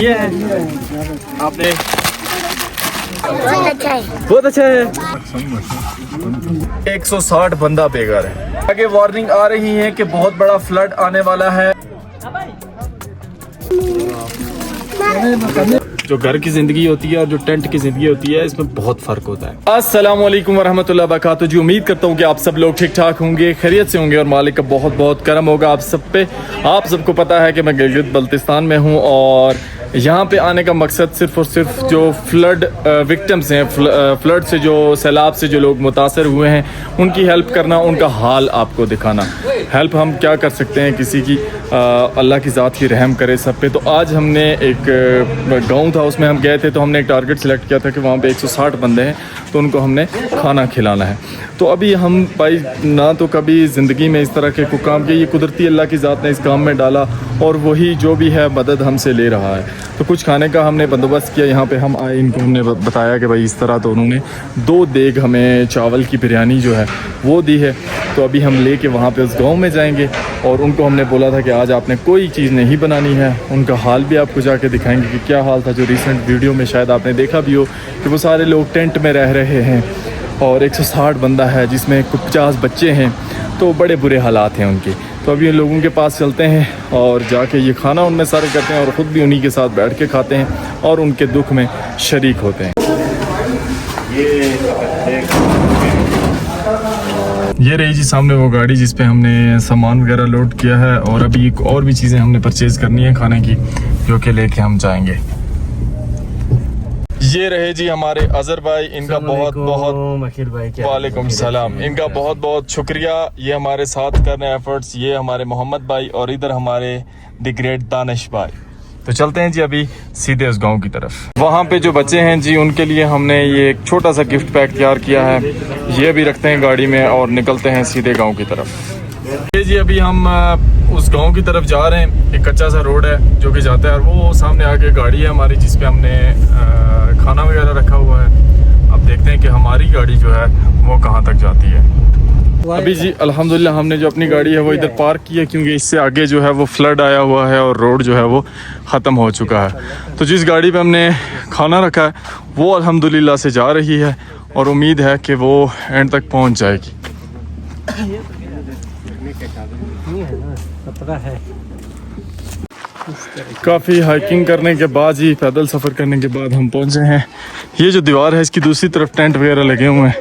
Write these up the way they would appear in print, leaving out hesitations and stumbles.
ये है आपने बहुत अच्छा है। 160 बंदा बेघर है। आगे वार्निंग आ रही है कि बहुत बड़ा फ्लड आने वाला है। जो घर की जिंदगी होती है और जो टेंट की जिंदगी होती है, इसमें बहुत फर्क होता है। अस्सलाम वालेकुम वरहमतुल्लाहि वबरकातुहू जी, उम्मीद करता हूँ कि आप सब लोग ठीक ठाक होंगे, खैरियत से होंगे और मालिक का बहुत बहुत करम होगा आप सब पे। आप सबको पता है कि मैं गिलगित बल्तिस्तान में हूँ और यहाँ पे आने का मकसद सिर्फ और सिर्फ जो फ्लड विक्टिम्स हैं, फ्लड से जो सैलाब से जो लोग मुतासर हुए हैं, उनकी हेल्प करना, उनका हाल आपको दिखाना। हेल्प हम क्या कर सकते हैं किसी की, अल्लाह की ज़ात ही रहम करे सब पे। तो आज हमने एक गांव था, उसमें हम गए थे, तो हमने एक टारगेट सिलेक्ट किया था कि वहाँ पे 160 बंदे हैं, तो उनको हमने खाना खिलाना है। तो अभी हम भाई ना तो कभी ज़िंदगी में इस तरह के कोई काम किए, ये कुदरती अल्लाह की ज़ात ने इस काम में डाला और वही जो भी है मदद हमसे ले रहा है। तो कुछ खाने का हमने बंदोबस्त किया। यहाँ पे हम आए, इनको हमने बताया कि भाई इस तरह, तो उन्होंने 2 देग हमें चावल की बिरयानी जो है वो दी है। तो अभी हम ले के वहाँ पर उस गाँव में जाएँगे और उनको हमने बोला था कि आज आपने कोई चीज़ नहीं बनानी है। उनका हाल भी आपको जाके दिखाएंगे कि क्या हाल था। जो रिसेंट वीडियो में शायद आपने देखा भी हो कि वो सारे लोग टेंट में रह रहे हैं और 160 बंदा है जिसमें 50 बच्चे हैं, तो बड़े बुरे हालात हैं उनके। तो अभी इन लोगों के पास चलते हैं और जाके ये खाना उनमें सर्व करते हैं और ख़ुद भी उन्हीं के साथ बैठ के खाते हैं और उनके दुख में शरीक होते हैं। ये रही जी सामने वो गाड़ी जिस पे हमने सामान वगैरह लोड किया है और अभी और भी चीज़ें हमने परचेज़ करनी है खाने की, जो कि लेके हम जाएंगे। ये रहे जी हमारे अजहर भाई, इनका बहुत बहुत वालेकुम सलाम, इनका बहुत बहुत शुक्रिया। ये हमारे साथ कर रहे हैं एफर्ट्स। ये हमारे मोहम्मद भाई और इधर हमारे द ग्रेट दानिश भाई। तो चलते हैं जी अभी सीधे उस गांव की तरफ। वहाँ पे जो बच्चे हैं जी, उनके लिए हमने ये एक छोटा सा गिफ्ट पैक तैयार किया है, ये भी रखते हैं गाड़ी में और निकलते हैं सीधे गाँव की तरफ। ये जी अभी हम उस गांव की तरफ जा रहे हैं। एक कच्चा सा रोड है जो कि जाता है और वो सामने आगे गाड़ी है हमारी जिस पे हमने खाना वगैरह रखा हुआ है। अब देखते हैं कि हमारी गाड़ी जो है वो कहाँ तक जाती है। अभी जी अल्हम्दुलिल्लाह हमने जो अपनी गाड़ी है वो इधर पार्क की है, क्योंकि इससे आगे जो है वो फ्लड आया हुआ है और रोड जो है वो ख़त्म हो चुका है। तो जिस गाड़ी पे हमने खाना रखा है वो अल्हम्दुलिल्लाह से जा रही है और उम्मीद है कि वो एंड तक पहुँच जाएगी। काफ़ी हाइकिंग करने के बाद ही, पैदल सफ़र करने के बाद हम पहुंचे हैं। ये जो दीवार है इसकी दूसरी तरफ टेंट वगैरह लगे हुए हैं।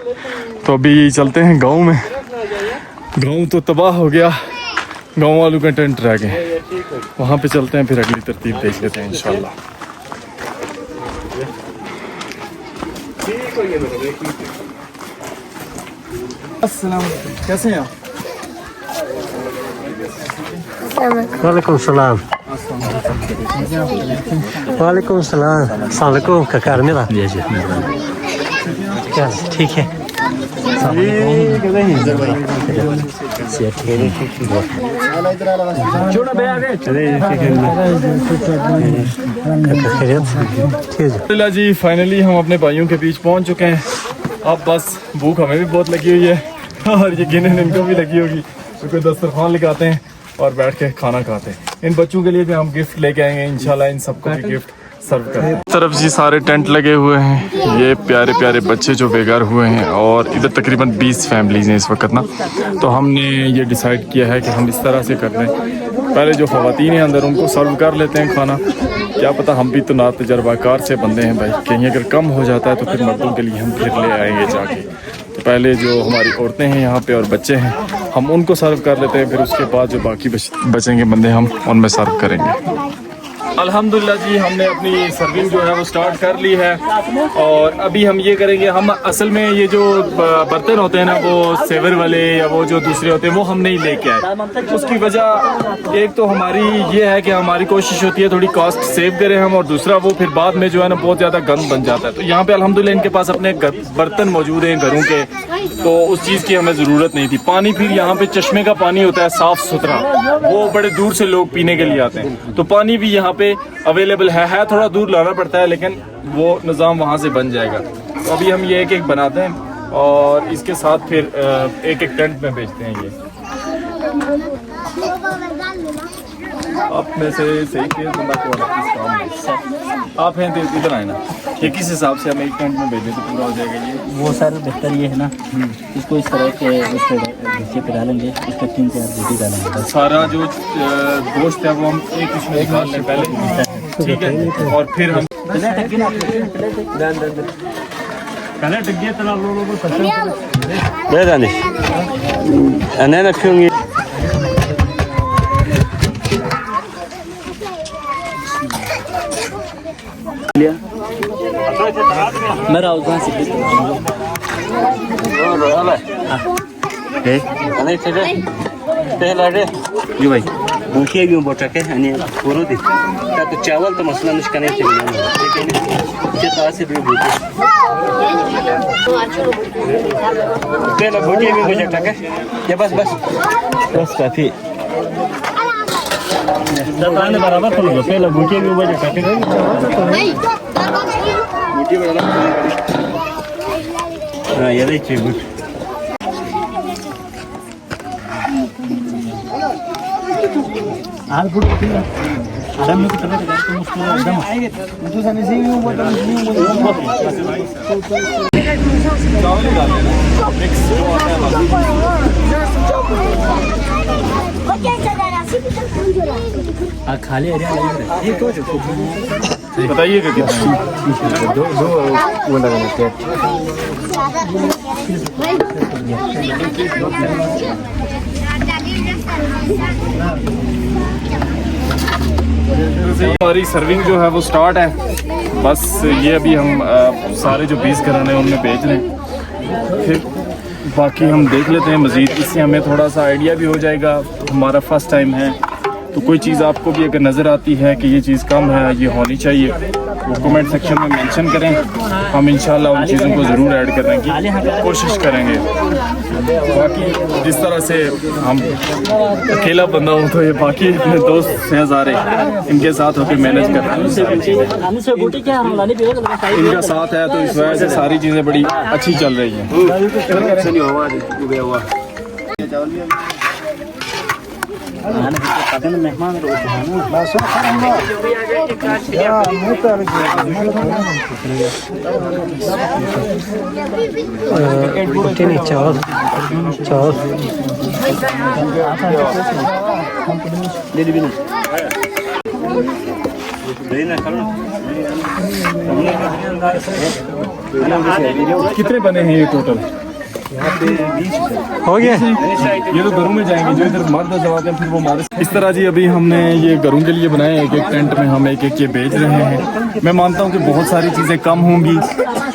तो अभी चलते हैं गांव में। गांव तो तबाह हो गया, गांव वालों के टेंट रह गए। वहां पे चलते हैं, फिर अगली तरतीब देख लेते हैं इंशाल्लाह। अस्सलाम वालेकुम, कैसे हैं आप? वालेकुम सलाम। वालेकुम सलाम। अस्सलाम वालेकुम। क्या मिला? क्या ठीक है? जी फाइनली हम अपने भाइयों के बीच पहुंच चुके हैं। अब बस भूख हमें भी बहुत लगी हुई है और यकीनन इनको भी लगी होगी, क्योंकि दस्तरखान लगाते हैं और बैठ के खाना खाते हैं। इन बच्चों के लिए भी हम गिफ्ट लेके आएंगे इंशाल्लाह, इन सबको भी गिफ्ट सर्व करें। इस तरफ जी सारे टेंट लगे हुए हैं, ये प्यारे प्यारे बच्चे जो बेघर हुए हैं और इधर तकरीबन 20 फैमिलीज हैं इस वक्त ना। तो हमने ये डिसाइड किया है कि हम इस तरह से कर लें, पहले जो ख़वातीन हैं अंदर उनको सर्व कर लेते हैं खाना। क्या पता, हम भी तो ना तजर्बाकार से बंदे हैं भाई, कहीं अगर कम हो जाता है तो फिर मर्दों के लिए हम फिर ले आएंगे जाके। तो पहले जो हमारी औरतें हैं यहाँ पे और बच्चे हैं, हम उनको सर्व कर लेते हैं, फिर उसके बाद जो बाकी बचेंगे बंदे हम उनमें सर्व करेंगे। अल्हम्दुलिल्लाह जी हमने अपनी सर्विंग जो है वो स्टार्ट कर ली है और अभी हम ये करेंगे। हम असल में ये जो बर्तन होते हैं ना, वो सेवर वाले या वो जो दूसरे होते हैं वो हम नहीं लेके आए। उसकी वजह एक तो हमारी ये है कि हमारी कोशिश होती है थोड़ी कॉस्ट सेव करें हम, और दूसरा वो फिर बाद में जो है ना बहुत ज़्यादा गंद बन जाता है। तो यहाँ पे अल्हम्दुलिल्लाह इनके पास अपने बर्तन मौजूद हैं घरों के, तो उस चीज़ की हमें ज़रूरत नहीं थी। पानी फिर यहाँ पे चश्मे का पानी होता है साफ़ सुथरा, वो बड़े दूर से लोग पीने के लिए आते हैं, तो पानी भी यहाँ पे अवेलेबल है। थोड़ा दूर लाना पड़ता है लेकिन वो निज़ाम वहाँ से बन जाएगा। तो अभी हम ये एक एक बनाते हैं और इसके साथ फिर एक एक टेंट में बेचते हैं। ये आप में से सही के बंदा कौन है इस काम में? आप हैं तो इधर आए ना, ये किस हिसाब से हमें एक टेंट में भेजे तो पूरा हो जाएगा ये? वो सर बेहतर ये है ना, इसको इस तरह के उस पर नीचे पे डालेंगे, उस पर 3-4 रोटी डालेंगे बस। सारा जो गोश्त है वो हम एक इसमें निकाल लें पहले, ठीक है, और फिर हम मेरा उधर से जी भाई मुखिया क्यों बोटा के अनि पूरा दिन का तो चावल तो मसला निष्का नहीं चाहिए लेकिन के पास से भी बोटे पहले बोटे भी मुझे टके ये बस काफी दाने बराबर कर लो पहले बोटे भी मुझे टके बोटे बड़ा हां ये देखिए गुड आल फुट कितना आराम में कितना तो मुश्किल एकदम मुझे जाने से ही वो बता नहीं चावल ही डाल देना मिक्स जो आता है आ खाली एरिया लगे ये तो बताइएगा कितना दो वो लगाना है हमारी सर्विंग जो है वो स्टार्ट है। बस ये अभी हम सारे जो पीस कराने हैं उनमें भेज रहे हैं, फिर बाकी हम देख लेते हैं मज़ीद। इससे हमें थोड़ा सा आइडिया भी हो जाएगा, हमारा फर्स्ट टाइम है तो कोई चीज़ आपको भी अगर नज़र आती है कि ये चीज़ कम है, ये होनी चाहिए, वो कमेंट सेक्शन में मेंशन करें। हम इंशाल्लाह उन चीज़ों को ज़रूर ऐड करने की कोशिश करेंगे। बाकी जिस तरह से हम अकेला बंदा हूँ तो ये बाकी अपने दोस्त शहजारे इनके साथ होकर मैनेज कर रहे हैं सारी चीज़ें। इनका साथ है तो इस वजह से सारी चीज़ें बड़ी अच्छी चल रही हैं। मेहमान चावल कितने बने हैं ये टोटल? हो गया। ये तो घरों में जाएंगे, जो इधर मर्द दबाते हैं फिर वो हमारे इस तरह जी। अभी हमने ये घरों के लिए बनाए, एक एक टेंट में हम एक एक ये बेच रहे हैं। मैं मानता हूँ कि बहुत सारी चीज़ें कम होंगी,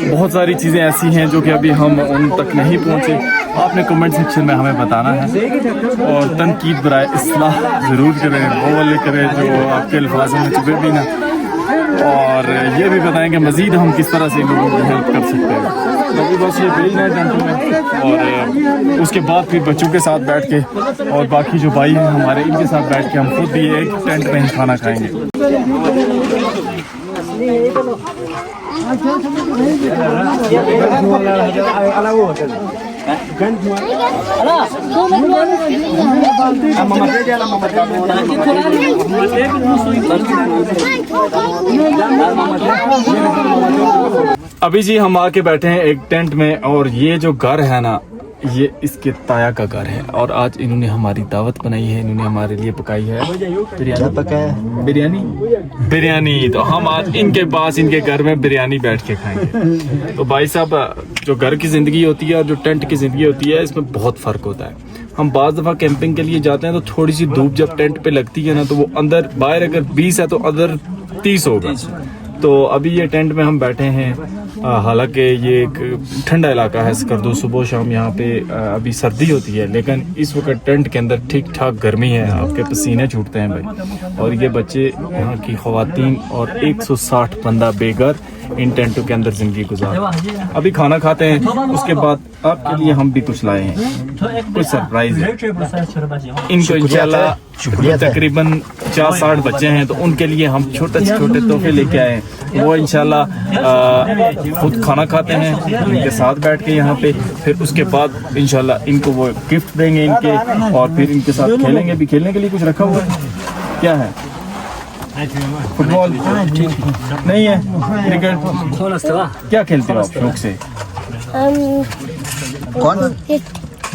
बहुत सारी चीज़ें ऐसी हैं जो कि अभी हम उन तक नहीं पहुँचे। आपने कमेंट सेक्शन में हमें बताना है और तनकीद बराए इस्लाह ज़रूर करें, वो वाले करें जो आपके अल्फाज़ों में चुभे भी ना, और ये भी बताएं कि मज़ीद हम किस तरह से लोगों की हेल्प कर सकते हैं। बाकी बस ये भेज रहे हैं टेंट में, और उसके बाद फिर बच्चों के साथ बैठ के और बाकी जो भाई हैं हमारे, इनके साथ बैठ के हम खुद भी एक टेंट में ही खाना खाएंगे। अभी जी हम आके बैठे हैं एक टेंट में, और ये जो घर है ना, ये इसके ताया का घर है। और आज इन्होंने हमारी दावत बनाई है, इन्होंने हमारे लिए पकाई है बिरयानी। तो हम आज इनके पास, इनके घर में बिरयानी बैठ के खाएंगे। तो भाई साहब, जो घर की ज़िंदगी होती है और जो टेंट की ज़िंदगी होती है, इसमें बहुत फ़र्क होता है। हम बाज़ दफ़ा कैंपिंग के लिए जाते हैं तो थोड़ी सी धूप जब टेंट पे लगती है ना, तो वो अंदर बाहर अगर 20 है तो अंदर 30 होगा। तो अभी ये टेंट में हम बैठे हैं, हालांकि ये एक ठंडा इलाका है स्कर्दो, सुबह शाम यहाँ पे अभी सर्दी होती है, लेकिन इस वक्त टेंट के अंदर ठीक ठाक गर्मी है, आपके पसीने छूटते हैं भाई। और ये बच्चे, यहाँ की ख़वातीन और 160 बंदा बेघर इन टेंटों के अंदर ज़िंदगी गुजार। अभी खाना खाते हैं, उसके बाद आपके लिए हम भी कुछ लाए हैं, कुछ सरप्राइज है। इनको इंशाल्लाह तकरीबन 50-60 बच्चे हैं, तो उनके लिए हम छोटे से छोटे तोहफे लेके आए हैं। वो इंशाल्लाह खुद खाना खाते हैं इनके साथ बैठ के यहाँ पे, फिर उसके बाद इंशाल्लाह इनको वो गिफ्ट देंगे इनके, और फिर इनके साथ खेलेंगे भी। खेलने के लिए कुछ रखा हुआ है? क्या है? फुटबॉल नहीं है? क्रिकेट क्या खेलते हो आप शौक से? कौन?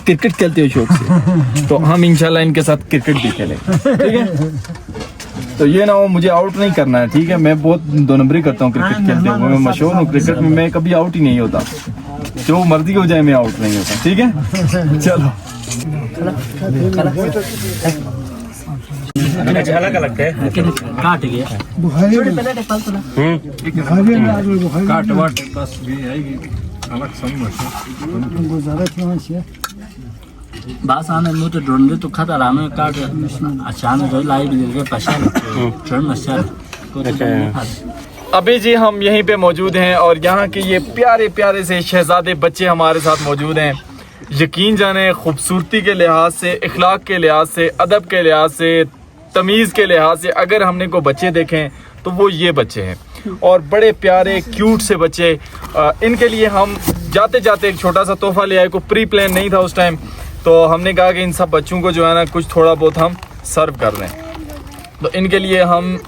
क्रिकेट खेलते हो शौक से? तो हम इंशाल्लाह इनके साथ क्रिकेट भी खेलेंगे, ठीक है? तो ये ना हो मुझे आउट नहीं करना है, ठीक है? मैं बहुत 2 नंबरी करता हूँ क्रिकेट खेलते हुए, मैं मशहूर हूँ क्रिकेट में, मैं कभी आउट ही नहीं होता, जो मर्जी हो जाए मैं आउट नहीं होता, ठीक है? चलो अलग अलग है काट गया काट वाट बस भी आएगी अलग समझ बस आने मुझे ढूंढे तो खाता रामे काट अचानक जो लाइट गिर के पछाड़ ट्रेन में अभी जी हम यहीं पे मौजूद हैं और यहाँ के ये प्यारे प्यारे से शहजादे बच्चे हमारे साथ मौजूद हैं। यकीन जाने खूबसूरती के लिहाज से, इखलाक के लिहाज से, अदब के लिहाज से, तमीज़ के लिहाज से अगर हमने को बच्चे देखें तो वो ये बच्चे हैं और बड़े प्यारे क्यूट से बच्चे। इनके लिए हम जाते जाते एक छोटा सा तोहफा ले आए, को प्री प्लान नहीं था उस टाइम, तो हमने कहा कि इन सब बच्चों को जो है ना कुछ थोड़ा बहुत हम सर्व कर दें। तो इनके लिए हम,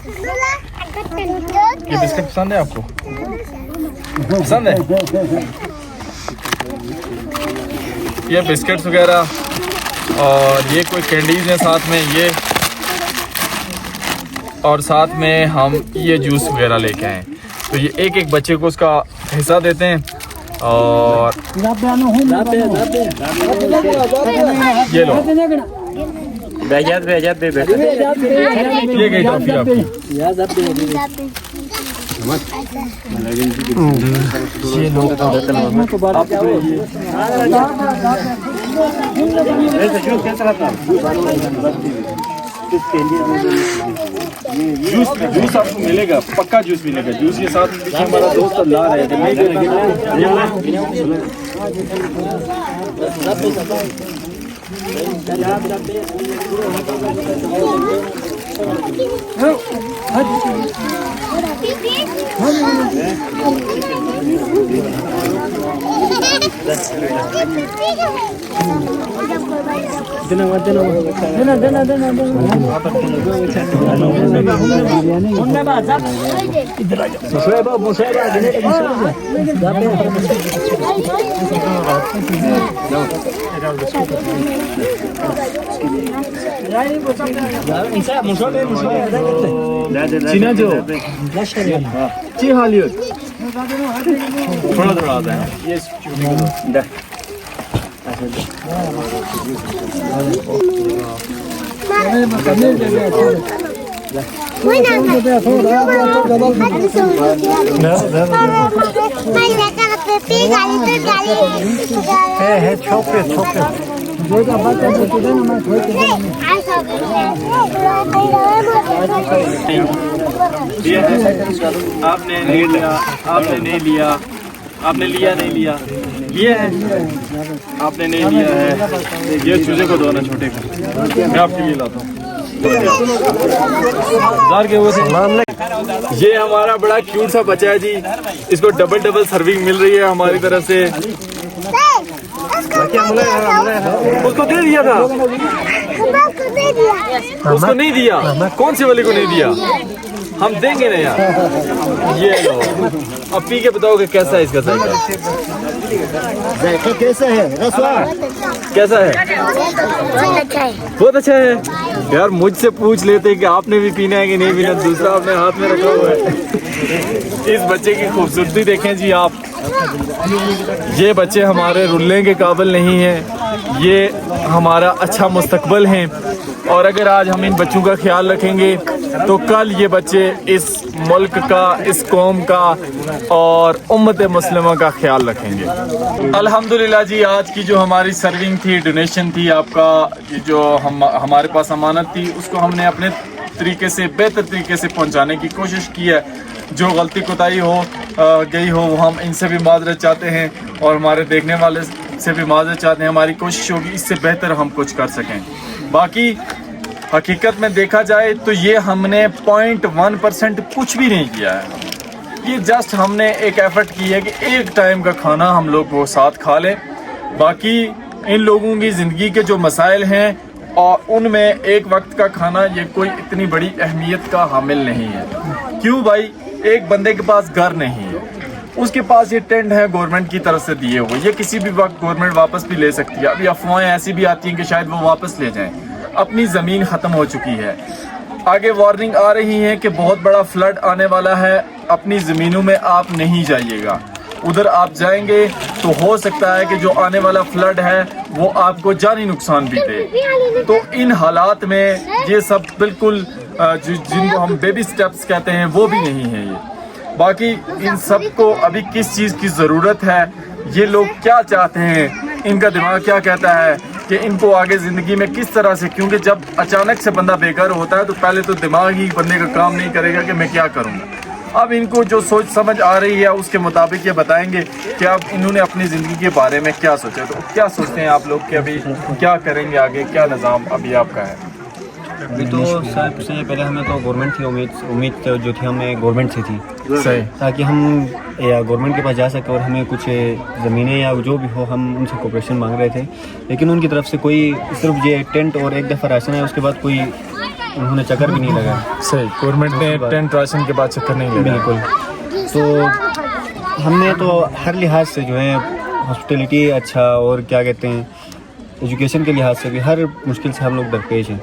ये बिस्किट पसंद है आपको? पसंद है ये बिस्किट्स वगैरह, और ये कोई कैंडीज हैं साथ में ये, और साथ में हम ये जूस वगैरह लेके आए। तो ये एक एक बच्चे को उसका हिस्सा देते हैं और ये लो ये गई टॉफी आपकी। जूस आपको मिलेगा, पक्का जूस मिलेगा। जूस के साथ पीछे हमारा दोस्त ला रहे चीना जो जी हालियो थोड़ा थोड़ा आता है ये आपने नहीं लिया, आपने नहीं लिया, आपने लिया नहीं लिया, ये है आपने नहीं लिया है। ये चूजे को दो ना, छोटे को मैं आपके लिए लाता हूँ। के वो ये हमारा बड़ा क्यूट सा बच्चा है जी, इसको डबल सर्विंग मिल रही है हमारी तरफ से। उसको दे दिया था, उसको नहीं दिया, कौन से वाले को नहीं दिया? हम देंगे ना यार। ये लो, अब पी के बताओगे कैसा है इसका जायका? कैसा है? कैसा है? बहुत अच्छा है यार। मुझसे पूछ लेते कि आपने भी पीना है कि नहीं पीना, दूसरा आपने हाथ में रखा हुआ है। इस बच्चे की खूबसूरती देखें जी आप। ये बच्चे हमारे रुलने के काबिल नहीं हैं, ये हमारा अच्छा मुस्तकबिल हैं, और अगर आज हम इन बच्चों का ख्याल रखेंगे तो कल ये बच्चे इस मुल्क का, इस कौम का और उम्मत मुस्लिमा का ख्याल रखेंगे। अल्हम्दुलिल्लाह जी, आज की जो हमारी सर्विंग थी, डोनेशन थी, आपका जो हमारे पास अमानत थी, उसको हमने अपने तरीके से, बेहतर तरीके से पहुंचाने की कोशिश की है। जो गलती कोताही हो गई हो वो हम इनसे भी माजरत चाहते हैं और हमारे देखने वाले से भी माजरत चाहते हैं। हमारी कोशिश होगी इससे बेहतर हम कुछ कर सकें। बाकी हकीकत में देखा जाए तो ये हमने 0.1% कुछ भी नहीं किया है। ये जस्ट हमने एक एफर्ट की है कि एक टाइम का खाना हम लोग वो साथ खा लें। बाकी इन लोगों की ज़िंदगी के जो मसाइल हैं और उनमें एक वक्त का खाना ये कोई इतनी बड़ी अहमियत का हामिल नहीं है। क्यों भाई, एक बंदे के पास घर नहीं है, उसके पास ये टेंट है गवर्नमेंट की तरफ से दिए हुए, ये किसी भी वक्त गवर्नमेंट वापस भी ले सकती है। अभी अफवाहें ऐसी भी आती हैं कि शायद वो वापस ले जाएं। अपनी ज़मीन ख़त्म हो चुकी है, आगे वार्निंग आ रही है कि बहुत बड़ा फ्लड आने वाला है, अपनी ज़मीनों में आप नहीं जाइएगा। उधर आप जाएंगे तो हो सकता है कि जो आने वाला फ्लड है वो आपको जानी नुकसान भी दे। तो इन हालात में ये सब बिल्कुल जिनको हम बेबी स्टेप्स कहते हैं वो भी नहीं है ये। बाकी इन सब को अभी किस चीज़ की ज़रूरत है, ये लोग क्या चाहते हैं, इनका दिमाग क्या कहता है कि इनको आगे ज़िंदगी में किस तरह से, क्योंकि जब अचानक से बंदा बेघर होता है तो पहले तो दिमाग ही बंदे का काम नहीं करेगा कि मैं क्या करूँगा। अब इनको जो सोच समझ आ रही है उसके मुताबिक ये बताएंगे कि अब इन्होंने अपनी ज़िंदगी के बारे में क्या सोचा। तो क्या सोचते हैं आप लोग कि अभी क्या करेंगे आगे, क्या निज़ाम अभी आपका है? अभी तो सबसे पहले हमें तो गवर्नमेंट थी उम्मीद जो थी हमें गवर्नमेंट से थी, सही, ताकि हम या गवर्नमेंट के पास जा सकें और हमें कुछ ज़मीनें या जो भी हो हम उनसे कोऑपरेशन मांग रहे थे। लेकिन उनकी तरफ से कोई सिर्फ ये टेंट और एक दफ़ा राशन है, उसके बाद कोई उन्होंने चक्कर भी नहीं लगा। सही, गवर्नमेंट ने टेंट राशन के बाद चक्कर नहीं लगा। बिल्कुल। तो हमने तो हर लिहाज से जो है हॉस्पिटलिटी अच्छा और क्या कहते हैं एजुकेशन के लिहाज से भी हर मुश्किल से हम लोग दरपेश हैं।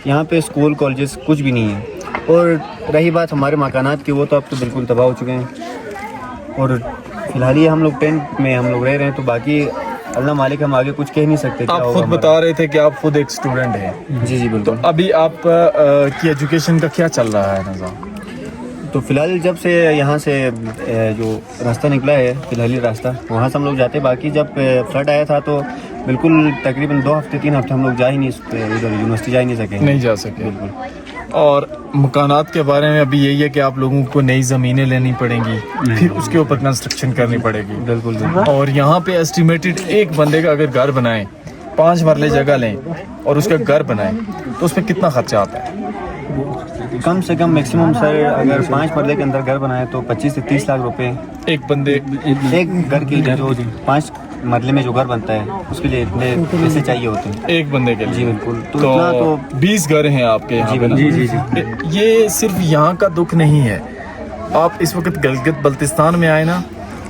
यहाँ पे स्कूल कॉलेजेस कुछ भी नहीं है। और रही बात हमारे मकानात की, वो तो अब तो बिल्कुल तबाह हो चुके हैं और फिलहाल ये हम लोग टेंट में हम लोग रह रहे हैं। तो बाकी अल्लाह मालिक, हम आगे कुछ कह नहीं सकते। आप खुद बता रहे थे कि आप खुद एक स्टूडेंट हैं। जी बिल्कुल। तो अभी आप की एजुकेशन का क्या चल रहा है निज़ाम? तो फ़िलहाल जब से यहाँ से जो रास्ता निकला है, फ़िलहाली रास्ता, वहाँ से हम लोग जाते। बाकी जब फ्लड आया था तो बिल्कुल तकरीबन 2 हफ्ते 3 हफ्ते हम लोग जा ही नहीं, उधर यूनिवर्सिटी जा ही नहीं सके। नहीं जा सके। बिल्कुल। और मकानात के बारे में अभी यही है कि आप लोगों को नई ज़मीनें लेनी पड़ेंगी, फिर उसके ऊपर कंस्ट्रक्शन करनी पड़ेगी। बिल्कुल। और यहाँ पे एस्टिमेटेड एक बंदे का अगर घर बनाएं, 5 मरले जगह लें और उसका घर बनाएं तो उसमें कितना खर्चा आता है? कम से कम मैक्सिमम सर अगर 5 मरले के अंदर घर बनाए तो 25 से 30 लाख रुपए एक बंदे, एक घर की जो 5 मरले में जो घर बनता है उसके लिए इतने पैसे चाहिए होते हैं एक बंदे के लिए। जी बिल्कुल। तो इतना तो 20 घर हैं आपके यहाँ पे ना? जी। ये सिर्फ यहाँ का दुख नहीं है। आप इस वक्त गिलगित बल्तिस्तान में आए ना,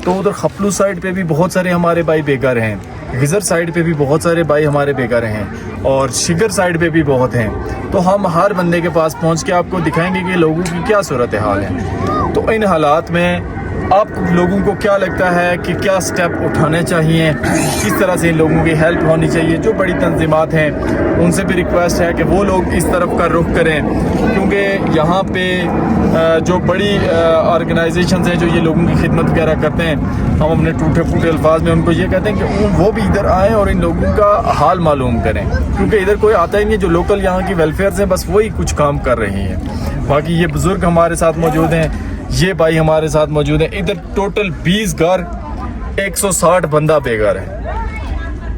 तो उधर खपलू साइड पे भी बहुत सारे हमारे भाई बेघर हैं, गिजर साइड पे भी बहुत सारे भाई हमारे बेघर हैं और शिगर साइड पे भी बहुत हैं। तो हम हर बंदे के पास पहुँच के आपको दिखाएंगे कि लोगों की क्या सूरत हाल है। तो इन हालात में आप लोगों को क्या लगता है कि क्या स्टेप उठाने चाहिए, किस तरह से इन लोगों की हेल्प होनी चाहिए? जो बड़ी तंजीमात हैं उनसे भी रिक्वेस्ट है कि वो लोग इस तरफ का रुख करें, क्योंकि यहाँ पे जो बड़ी ऑर्गेनाइजेशंस हैं जो ये लोगों की खिदमत वगैरह करते हैं, हम अपने टूटे फूटे अल्फाज में उनको ये कहते हैं कि वो भी इधर आएँ और इन लोगों का हाल मालूम करें, क्योंकि इधर कोई आता ही नहीं। जो लोकल यहाँ की वेलफेयर हैं बस वही कुछ काम कर रही हैं। बाकी ये बुज़ुर्ग हमारे साथ मौजूद हैं, ये भाई हमारे साथ मौजूद हैं। इधर टोटल 20 घर, 160 बंदा बेघर है।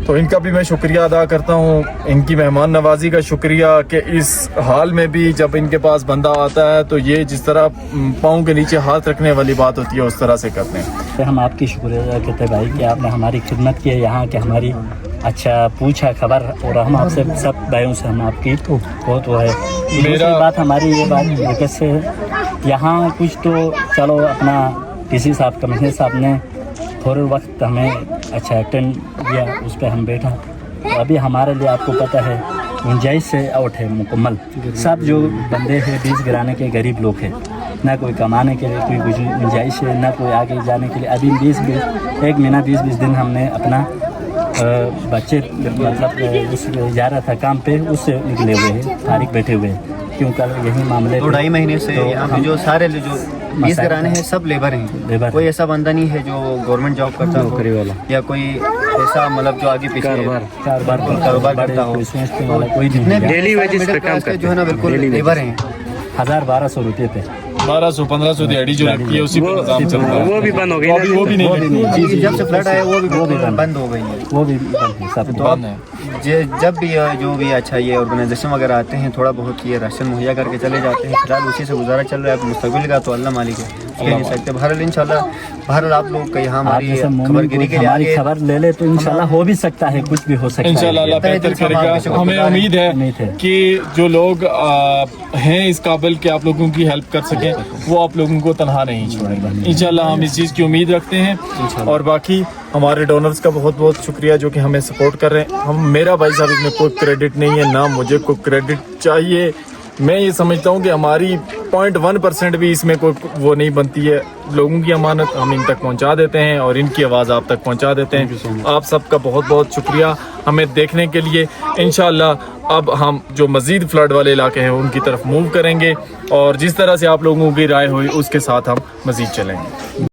तो इनका भी मैं शुक्रिया अदा करता हूँ, इनकी मेहमान नवाजी का शुक्रिया कि इस हाल में भी जब इनके पास बंदा आता है तो ये जिस तरह पाँव के नीचे हाथ रखने वाली बात होती है उस तरह से करते हैं। तो हम आपकी शुक्रिया अदा करते हैं भाई कि आपने हमारी खिदमत की है, यहाँ के हमारी अच्छा पूछा खबर, और हम आपसे सब भाइयों से हम आपकी तो बहुत वो है। मेरा बात हमारी ये बात दिक्कत से यहाँ कुछ तो चलो अपना किसी साहब कमिश्नर साहब ने थोड़े वक्त हमें अच्छा अटेंड किया, उस पर हम बैठा। तो अभी हमारे लिए आपको पता है गुंजाइश से आउट है मुकम्मल। सब जो बंदे हैं 20 गिराने के गरीब लोग हैं, ना कोई कमाने के लिए कोई गुंजाइश है, ना कोई आगे जाने के लिए। अभी 1 महीना 20 दिन हमने अपना बच्चे मतलब उस जा रहा था काम पे, उससे निकले हुए हैं, फारिग बैठे हुए हैं। क्यों कल यही मामले 2-2.5 महीने से तो जो सारे जो 20 घराने हैं सब लेबर हैं। कोई ऐसा बंदा नहीं है जो गवर्नमेंट जॉब करता हो या कोई ऐसा मतलब जो आगे पीछे कारोबार करता हो। कोई डेली वेजेस पे काम करते जो है ना बिल्कुल लेबर हैं। 1000-1200 रुपये पे 1200-1500 दिहाड़ी जो लगती है उसी पर निजाम चल रहा है। वो भी बंद हो गई तो अभी वो भी नहीं लगती। जी, जब से फ्लड आया वो भी बंद हो गई है। वो भी बंद है सब। तो अब जब भी जो भी अच्छा ये ऑर्गेनाइजेशन वगैरह आते हैं थोड़ा बहुत ये राशन मुहैया करके चले जाते हैं। फिलहाल उसी से गुजारा चल रहा है। मुस्तकबिल का तो अल्लाह मालिक है, कह नहीं सकते। बहरहाल इंशाल्लाह, बहरहाल आप लोग का यहाँ हमारी जैसे खबरगिरी के लिए हमारी आगे खबर ले ले तो इंशाल्लाह हो भी सकता है, कुछ भी हो सकता है इंशाल्लाह अल्लाह बेहतर करेगा। हमें उम्मीद है कि जो लोग हैं इस काबिल कि आप लोगों की हेल्प कर सकें, वो आप लोगों को तनहा नहीं छोड़ेगा। इंशाल्लाह हम इस चीज़ की उम्मीद रखते हैं। और बाकी हमारे डोनर्स का बहुत बहुत शुक्रिया जो कि हमें सपोर्ट कर रहे हैं। मेरा भाई साहब इसमें कोई क्रेडिट नहीं है, ना मुझे कोई क्रेडिट चाहिए। मैं ये समझता हूँ कि हमारी 0.1% भी इसमें कोई वो नहीं बनती है। लोगों की अमानत हम इन तक पहुँचा देते हैं और इनकी आवाज़ आप तक पहुँचा देते हैं। आप सबका बहुत बहुत शुक्रिया हमें देखने के लिए। इंशाल्लाह अब हम जो मज़ीद फ्लड वाले इलाके हैं उनकी तरफ मूव करेंगे और जिस तरह से आप लोगों की राय हुई उसके साथ हम मज़ीद चलेंगे।